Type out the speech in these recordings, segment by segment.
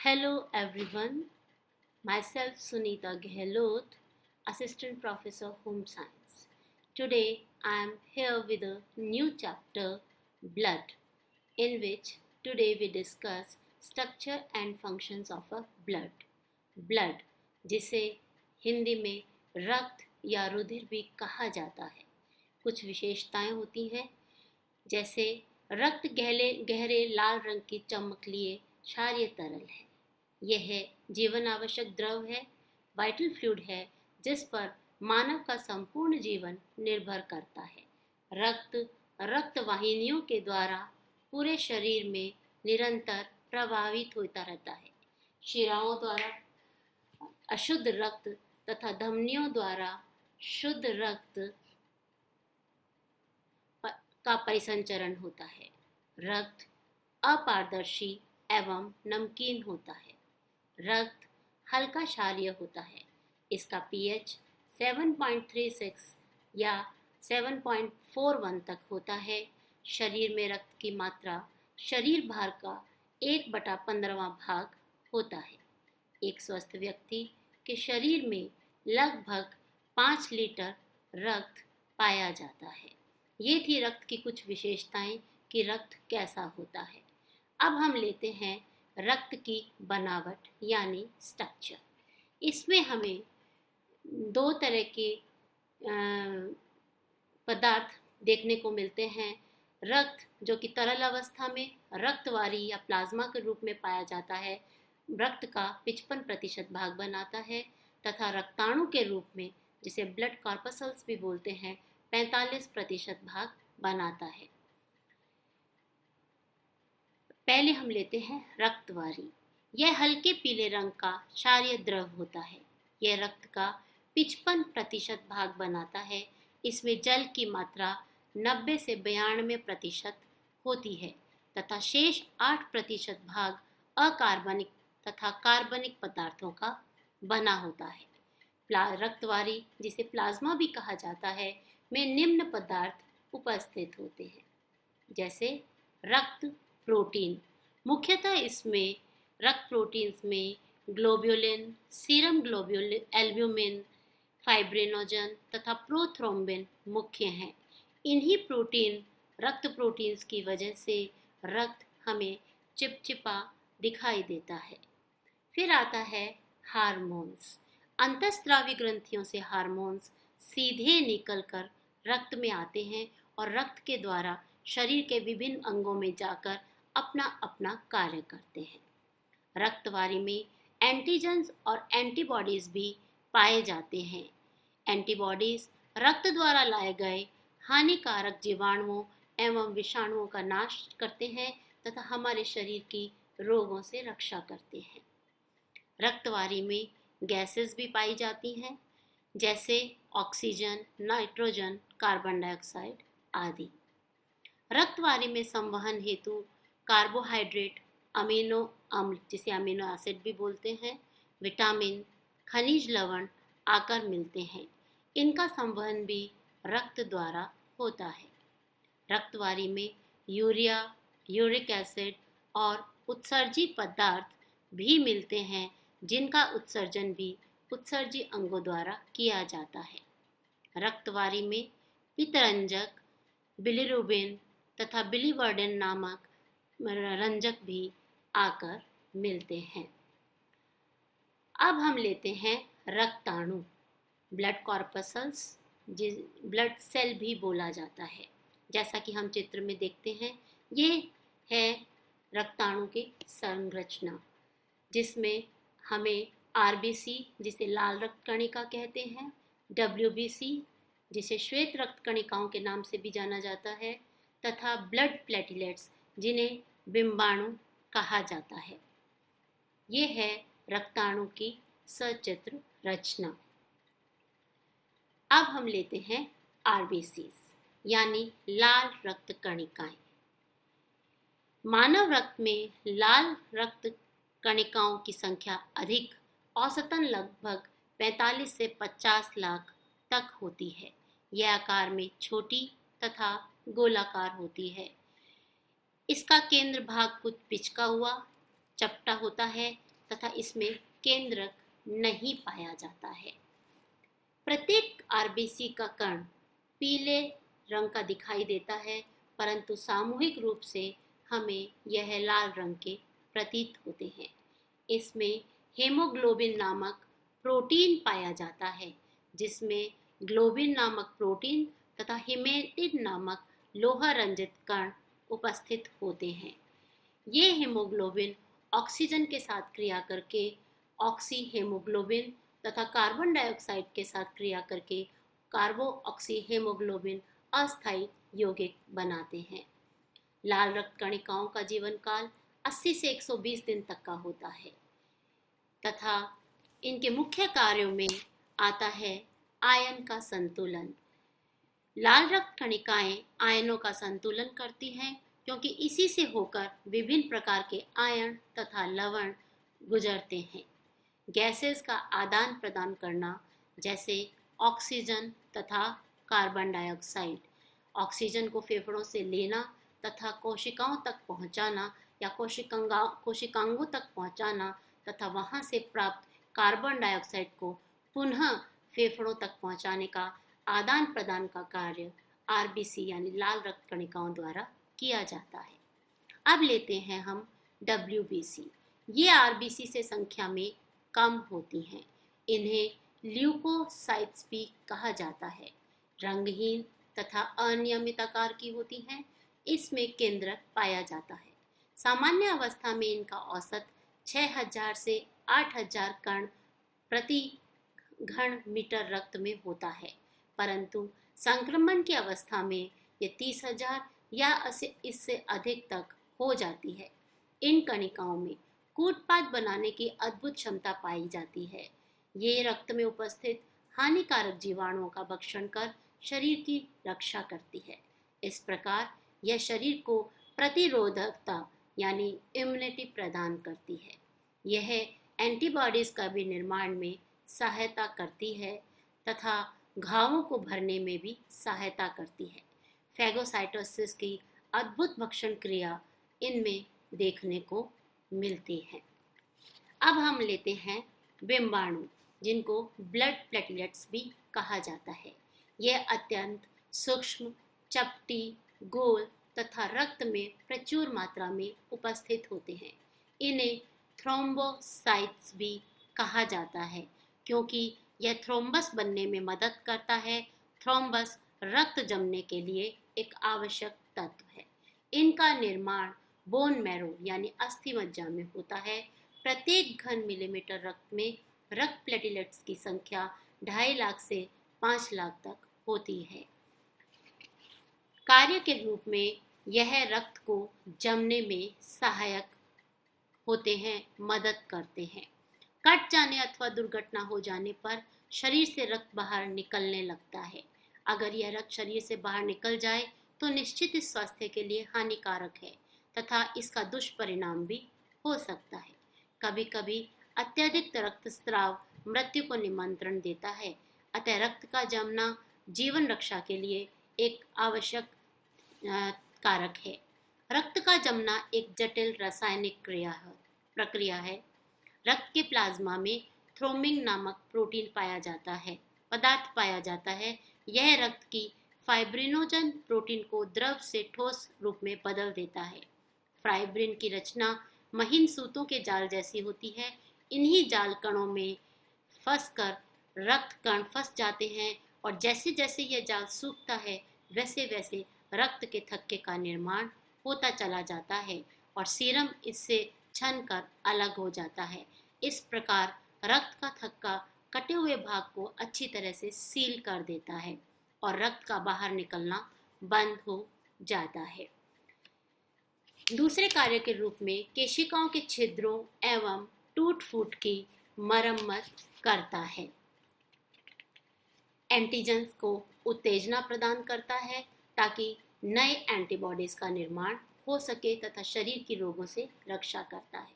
Hello everyone, myself Sunita Gehlot, Assistant Professor Home Science. Today I am here with a new chapter, Blood, in which today we discuss structure and functions of a blood. Blood, जिसे हिंदी में रक्त या रुधिर भी कहा जाता है, कुछ विशेषताएं होती हैं, जैसे रक्त गहरे गहरे लाल रंग की चमक लिए क्षारीय तरल है। यह जीवन आवश्यक द्रव है, वाइटल फ्लूइड है, जिस पर मानव का संपूर्ण जीवन निर्भर करता है। रक्त रक्त वाहिनियों के द्वारा पूरे शरीर में निरंतर प्रवाहित होता रहता है। शिराओं द्वारा अशुद्ध रक्त तथा धमनियों द्वारा शुद्ध रक्त का परिसंचरण होता है। रक्त अपारदर्शी एवं नमकीन होता है। रक्त हल्का क्षारीय होता है। इसका पीएच 7.36 या 7.41 तक होता है। शरीर में रक्त की मात्रा शरीर भार का 1/15वां भाग होता है। एक स्वस्थ व्यक्ति के शरीर में लगभग 5 लीटर रक्त पाया जाता है। ये थी रक्त की कुछ विशेषताएं कि रक्त कैसा होता है। अब हम लेते हैं रक्त की बनावट यानी स्ट्रक्चर। इसमें हमें दो तरह के पदार्थ देखने को मिलते हैं। रक्त जो कि तरल अवस्था में रक्तवारी या प्लाज्मा के रूप में पाया जाता है, रक्त का 55% भाग बनाता है, तथा रक्ताणु के रूप में, जिसे ब्लड कॉर्पसल्स भी बोलते हैं, 45% भाग बनाता है। पहले हम लेते हैं रक्तवारी। यह हल्के पीले रंग का क्षारीय द्रव होता है। यह रक्त का 55% भाग बनाता है। इसमें जल की मात्रा 90 से 92% होती है तथा शेष 8% भाग अकार्बनिक तथा कार्बनिक पदार्थों का बना होता है। रक्तवारी, जिसे प्लाज्मा भी कहा जाता है, में निम्न पदार्थ उपस्थित होते हैं, जैसे रक्त प्रोटीन। मुख्यतः इसमें रक्त प्रोटीन्स में globulin, serum globulin, albumin, fibrinogen तथा प्रोथ्रोम्बिन मुख्य हैं। इन्हीं प्रोटीन रक्त प्रोटीन्स की वजह से रक्त हमें चिपचिपा दिखाई देता है। फिर आता है हार्मोन्स। अंतःस्रावी ग्रंथियों से हार्मोन्स सीधे निकलकर रक्त में आते हैं और रक्त के द्वारा शरीर के विभिन्न अंगों में जाकर अपना अपना कार्य करते हैं। रक्तवारी में एंटीजेंस और एंटीबॉडीज भी पाए जाते हैं। एंटीबॉडीज रक्त द्वारा लाए गए हानिकारक जीवाणुओं एवं विषाणुओं का नाश करते हैं तथा हमारे शरीर की रोगों से रक्षा करते हैं। रक्तवारी में गैसेस भी पाई जाती हैं, जैसे ऑक्सीजन, नाइट्रोजन, कार्बन डाइऑक्साइड आदि। रक्तवारी में संवहन हेतु कार्बोहाइड्रेट, अमीनो अम्ल, जिसे अमीनो एसिड भी बोलते हैं, विटामिन, खनिज लवण आकर मिलते हैं। इनका संवहन भी रक्त द्वारा होता है। रक्तवारी में यूरिया, यूरिक एसिड और उत्सर्जी पदार्थ भी मिलते हैं, जिनका उत्सर्जन भी उत्सर्जी अंगों द्वारा किया जाता है। रक्तवारी में पित्तरंजक, बिलिरुबिन तथा बिलिवर्डिन नामक रंजक भी आकर मिलते हैं। अब हम लेते हैं रक्ताणु, ब्लड कॉर्पसल्स, ब्लड सेल भी बोला जाता है। जैसा कि हम चित्र में देखते हैं, ये है रक्ताणु की संरचना, जिसमें हमें आरबीसी, जिसे लाल रक्त कणिका कहते हैं, डब्ल्यूबीसी, जिसे श्वेत रक्त कणिकाओं के नाम से भी जाना जाता है, तथा ब्लड प्लेटलेट्स, जिन्हें बिंबाणु कहा जाता है। ये है रक्ताणु की सचित्र रचना। अब हम लेते हैं आरबीसी यानी लाल रक्त कणिकाएं। मानव रक्त में लाल रक्त कणिकाओं की संख्या अधिक, औसतन लगभग 45 से 50 लाख तक होती है। यह आकार में छोटी तथा गोलाकार होती है। इसका केंद्र भाग कुछ पिचका हुआ चपटा होता है, तथा इसमें केंद्रक नहीं पाया जाता है। प्रत्येक आरबीसी का कण पीले रंग का दिखाई देता है, परंतु सामूहिक रूप से हमें यह लाल रंग के प्रतीत होते हैं। इसमें हेमोग्लोबिन नामक प्रोटीन पाया जाता है, जिसमें ग्लोबिन नामक प्रोटीन तथा हिमेटिन नामक लोहा रंजित कण उपस्थित होते हैं। ये हेमोग्लोबिन ऑक्सीजन के साथ क्रिया करके ऑक्सी हेमोग्लोबिन तथा कार्बन डाइऑक्साइड के साथ क्रिया करके कार्बो ऑक्सी हेमोग्लोबिन अस्थायी यौगिक बनाते हैं। लाल रक्त कणिकाओं का जीवन काल 80 से 120 दिन तक का होता है तथा इनके मुख्य कार्यों में आता है आयन का संतुलन। लाल रक्त कणिकाएं आयनों का संतुलन करती हैं, क्योंकि इसी से होकर विभिन्न प्रकार के आयन तथा लवण गुजरते हैं। गैसेस का आदान प्रदान करना, जैसे ऑक्सीजन तथा कार्बन डाइऑक्साइड, ऑक्सीजन को फेफड़ों से लेना तथा कोशिकाओं तक पहुंचाना या कोशिकांगों तक पहुंचाना तथा वहां से प्राप्त कार्बन डाइऑक्साइड को पुनः फेफड़ों तक पहुंचाने का आदान प्रदान का कार्य आरबीसी यानी लाल रक्त कणिकाओं द्वारा किया जाता है। अब लेते हैं हम डब्ल्यूबीसी। ये आरबीसी से संख्या में कम होती हैं। इन्हें ल्यूकोसाइट्स भी कहा जाता है। रंगहीन तथा अनियमित आकार की होती हैं। इसमें केंद्रक पाया जाता है। सामान्य अवस्था में इनका औसत 6000 से 8000 कण प्रति घन मीटर रक्त में होता है, परंतु संक्रमण की अवस्था में ये 30,000 या इससे अधिक तक हो जाती है। इन कणिकाओं में कूटपाद बनाने की अद्भुत क्षमता पाई जाती है। ये रक्त में उपस्थित हानिकारक जीवाणुओं का भक्षण कर शरीर की रक्षा करती है। इस प्रकार यह शरीर को प्रतिरोधकता यानी इम्यूनिटी प्रदान करती है। यह एंटीबॉडीज का भी निर्माण में सहायता करती है तथा घावों को भरने में भी सहायता करती है। फैगोसाइटोसिस की अद्भुत भक्षण क्रिया इनमें देखने को मिलती है। अब हम लेते हैं बिंबाणु, जिनको ब्लड प्लेटलेट्स भी कहा जाता है। यह अत्यंत सूक्ष्म, चपटी, गोल तथा रक्त में प्रचुर मात्रा में उपस्थित होते हैं। इन्हें थ्रोम्बोसाइट्स भी कहा जाता है, क्योंकि यह थ्रोम्बस बनने में मदद करता है। थ्रोम्बस रक्त जमने के लिए एक आवश्यक तत्व है। इनका निर्माण बोन मैरो यानी अस्थि मज्जा में होता है। प्रत्येक घन मिलीमीटर रक्त में रक्त प्लेटलेट्स की संख्या 2.5 लाख से 5 लाख तक होती है। कार्य के रूप में यह रक्त को जमने में सहायक होते हैं, मदद करते हैं। कट जाने अथवा दुर्घटना हो जाने पर शरीर से रक्त बाहर निकलने लगता है। अगर यह रक्त शरीर से बाहर निकल जाए तो निश्चित इस स्वास्थ्य के लिए हानिकारक है तथा इसका दुष्परिणाम भी हो सकता है। कभी कभी अत्यधिक रक्तस्राव मृत्यु को निमंत्रण देता है। अतः रक्त का जमना जीवन रक्षा के लिए एक आवश्यक कारक है। रक्त का जमना एक जटिल रासायनिक प्रक्रिया है। रक्त के प्लाज्मा में थ्रोम्बिन नामक प्रोटीन पदार्थ पाया जाता है। यह रक्त की फाइब्रिनोजन प्रोटीन को द्रव से ठोस रूप में बदल देता है। फाइब्रिन की रचना महीन सूतों के जाल जैसी होती है। इन्हीं जाल कणों में फंसकर रक्त कण फंस जाते हैं और जैसे जैसे यह जाल सूखता है वैसे वैसे रक्त के थक्के का निर्माण होता चला जाता है और सीरम इससे छनकर अलग हो जाता है। इस प्रकार रक्त का थक्का कटे हुए भाग को अच्छी तरह से सील कर देता है और रक्त का बाहर निकलना बंद हो जाता है। दूसरे कार्य के रूप में केशिकाओं के छिद्रों एवं टूट फूट की मरम्मत करता है। एंटीजेंस को उत्तेजना प्रदान करता है ताकि नए एंटीबॉडीज का निर्माण हो सके तथा शरीर की रोगों से रक्षा करता है।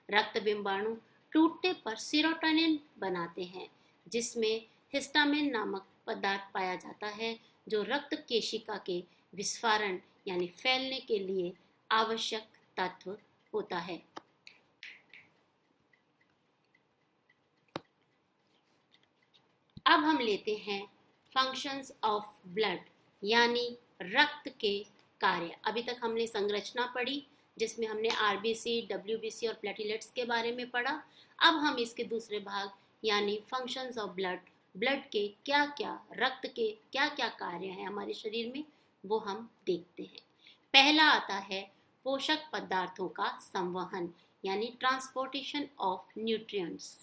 रक्त बिंबाणु टूटने पर सीरोटोनिन बनाते हैं, जिसमें हिस्टामिन नामक पदार्थ पाया जाता है, जो रक्त केशिका के विस्फारण यानी फैलने के लिए आवश्यक तत्व होता है। अब हम लेते हैं फंक्शंस ऑफ ब्लड यानी रक्त के कार्य। अभी तक हमने संरचना पढ़ी जिसमें हमने आरबीसी, डब्ल्यूबीसी और प्लेटलेट्स के बारे में पढ़ा। अब हम इसके दूसरे भाग यानी फंक्शंस ऑफ ब्लड, ब्लड के क्या क्या, रक्त के क्या क्या कार्य हैं हमारे शरीर में, वो हम देखते हैं। पहला आता है पोषक पदार्थों का संवहन यानी ट्रांसपोर्टेशन ऑफ न्यूट्रिएंट्स।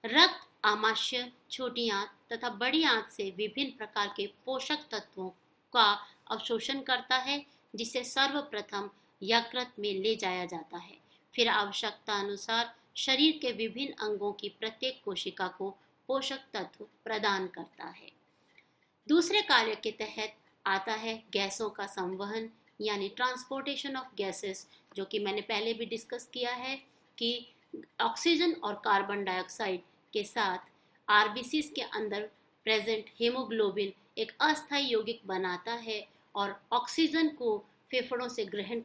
रक्त आमाशय, छोटी आंत तथा बड़ी आंत से विभिन्न प्रकार के पोषक तत्वों का अवशोषण करता है, जिसे सर्वप्रथम यकृत में ले जाया जाता है। फिर आवश्यकता अनुसार शरीर के विभिन्न अंगों की प्रत्येक कोशिका को पोषक तत्व प्रदान करता है। दूसरे कार्य के तहत आता है गैसों का संवहन यानी ट्रांसपोर्टेशन ऑफ गैसेस, जो कि मैंने पहले भी डिस्कस किया है कि ऑक्सीजन और कार्बन डाइऑक्साइड के साथ आरबीसी के अंदर प्रेजेंट हीमोग्लोबिन एक अस्थायी यौगिक बनाता है और ऑक्सीजन को फेफड़ों से ग्रहण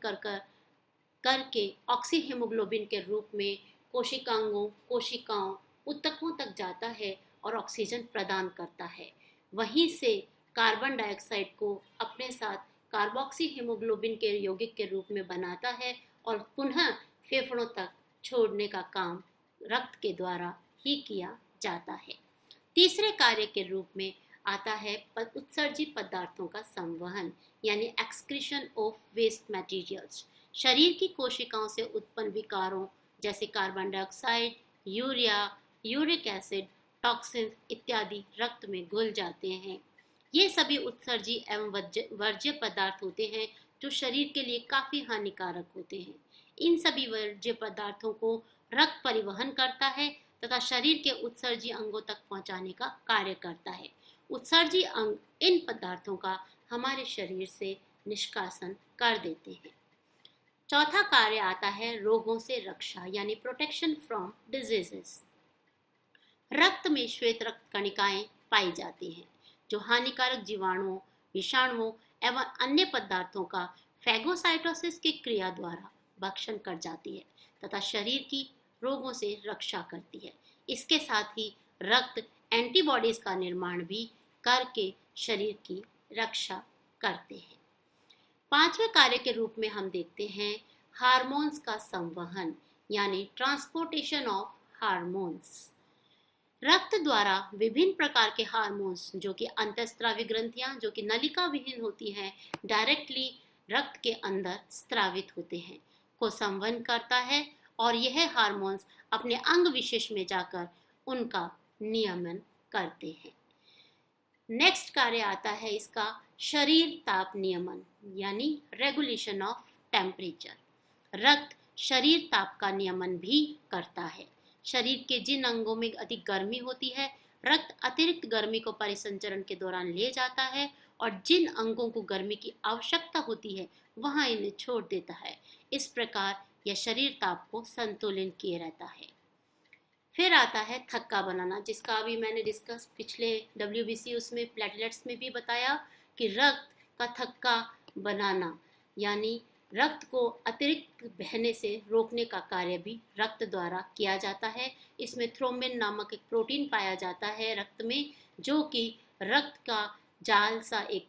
करके ऑक्सी हीमोग्लोबिन के रूप में कोशिकांगों, कोशिकाओं, ऊतकों तक जाता है और ऑक्सीजन प्रदान करता है। वहीं से कार्बन डाइऑक्साइड को अपने साथ कार्बोक्सी हीमोग्लोबिन के यौगिक के रूप में बनाता है और पुनः फेफड़ों तक छोड़ने का काम रक्त के द्वारा ही किया जाता है। तीसरे कार्य के रूप में आता है उत्सर्जित पदार्थों का संवहन यानी एक्सक्रीशन ऑफ वेस्ट मटेरियल्स। शरीर की कोशिकाओं से उत्पन्न विकारों जैसे carbon dioxide, urea, uric acid, toxins इत्यादि रक्त में घुल जाते हैं। ये सभी उत्सर्जी एवं वर्ज्य पदार्थ होते हैं जो शरीर के लिए काफी हानिकारक होते हैं। इन सभी वर्ज्य पदार्थों को रक्त परिवहन करता है तथा शरीर के उत्सर्जी अंगों तक पहुंचाने का कार्य करता है। उत्सर्जी अंग इन पदार्थों का हमारे शरीर से निष्कासन कर देते हैं। चौथा कार्य आता है रोगों से रक्षा यानी प्रोटेक्शन फ्रॉम डिजीजेस। रक्त में श्वेत रक्त कणिकाएं पाई जाती हैं जो हानिकारक जीवाणुओं, विषाणुओं एवं अन्य पदार्थों का फैगोसाइटोसिस की क्रिया द्वारा भक्षण कर जाती है तथा शरीर की रोगों से रक्षा करती है। इसके साथ ही रक्त एंटीबॉडीज का निर्माण भी करके शरीर की रक्षा करते हैं। पांचवें कार्य के रूप में हम देखते हैं हार्मोन्स का संवहन यानी ट्रांसपोर्टेशन ऑफ हार्मोन्स। रक्त द्वारा विभिन्न प्रकार के हार्मोन्स जो कि अंतःस्रावी ग्रंथियां जो कि नलिका विहीन होती हैं डायरेक्टली रक्त के अंदर स्त्रावित होते हैं को संवहन करता है और यह हार्मोन्स अपने अंग विशेष में जाकर उनका नियमन करते हैं। नेक्स्ट कार्य आता है इसका शरीर ताप नियमन यानी रेगुलेशन ऑफ टेम्परेचर। रक्त शरीर ताप का नियमन भी करता है। शरीर के जिन अंगों में अधिक गर्मी होती है रक्त अतिरिक्त गर्मी को परिसंचरण के दौरान ले जाता है और जिन अंगों को गर्मी की आवश्यकता होती है वहां इन्हें छोड़ देता है। इस प्रकार यह शरीर ताप को संतुलित किए रहता है। फिर आता है थक्का बनाना, जिसका अभी मैंने डिस्कस पिछले डब्ल्यूबीसी उसमें प्लेटलेट्स में भी बताया कि रक्त का थक्का बनाना यानी रक्त को अतिरिक्त बहने से रोकने का कार्य भी रक्त द्वारा किया जाता है। इसमें थ्रोम्बिन नामक एक प्रोटीन पाया जाता है रक्त में जो कि रक्त का जाल सा एक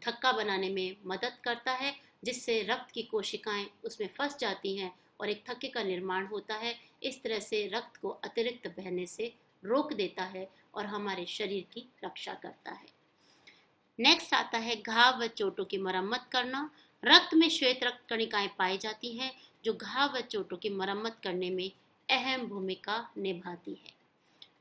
थक्का बनाने में मदद करता है, जिससे रक्त की कोशिकाएं उसमें फंस जाती हैं और एक थक्के का निर्माण होता है। इस तरह से रक्त को अतिरिक्त बहने से रोक देता है और हमारे शरीर की रक्षा करता है। नेक्स्ट आता है घाव व चोटों की मरम्मत करना। रक्त में श्वेत रक्त कणिकाएं पाई जाती हैं जो घाव व चोटों की मरम्मत करने में अहम भूमिका निभाती है।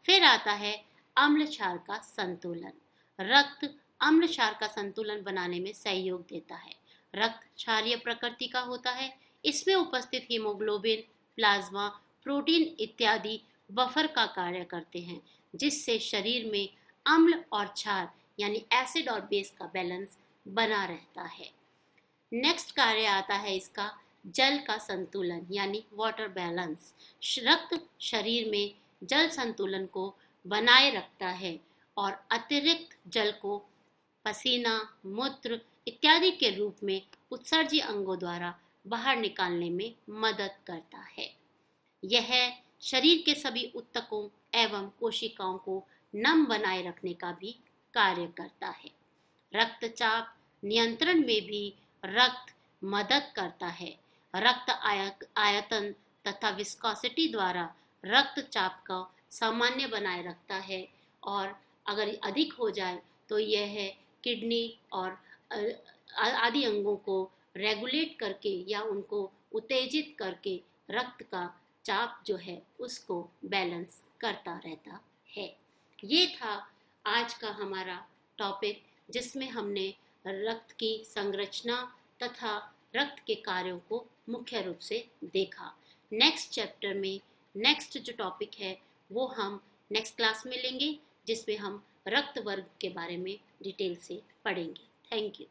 फिर आता है अम्ल क्षार का संतुलन। रक्त अम्ल क्षार का संतुलन बनाने में सहयोग देता है। रक्त क्षारीय प्रकृति का होता है। इसमें उपस्थित हीमोग्लोबिन, प्लाज्मा, प्रोटीन इत्यादि बफर का कार्य करते हैं, जिससे शरीर में अम्ल और क्षार यानी एसिड और बेस का बैलेंस बना रहता है। नेक्स्ट कार्य आता है इसका जल का संतुलन यानी वाटर बैलेंस। रक्त शरीर में जल संतुलन को बनाए रखता है और अतिरिक्त जल को पसीना, मूत्र इत्यादि के रूप में उत्सर्जी अंगों द्वारा बाहर निकालने में मदद करता है। यह शरीर के सभी ऊतकों एवं कोशिकाओं को नम बनाए रखने का भी कार्य करता है। रक्तचाप नियंत्रण में भी रक्त मदद करता है। रक्त आयतन तथा विस्कोसिटी द्वारा रक्तचाप का सामान्य बनाए रखता है, और अगर अधिक हो जाए तो यह किडनी और आदि अंगों को रेगुलेट करके या उनको उत्तेजित करके रक्त का चाप जो है उसको बैलेंस करता रहता है। ये था आज का हमारा टॉपिक, जिसमें हमने रक्त की संरचना तथा रक्त के कार्यों को मुख्य रूप से देखा। नेक्स्ट चैप्टर में नेक्स्ट जो टॉपिक है वो हम नेक्स्ट क्लास में लेंगे, जिसमें हम रक्त वर्ग के बारे में डिटेल से पढ़ेंगे। Thank you.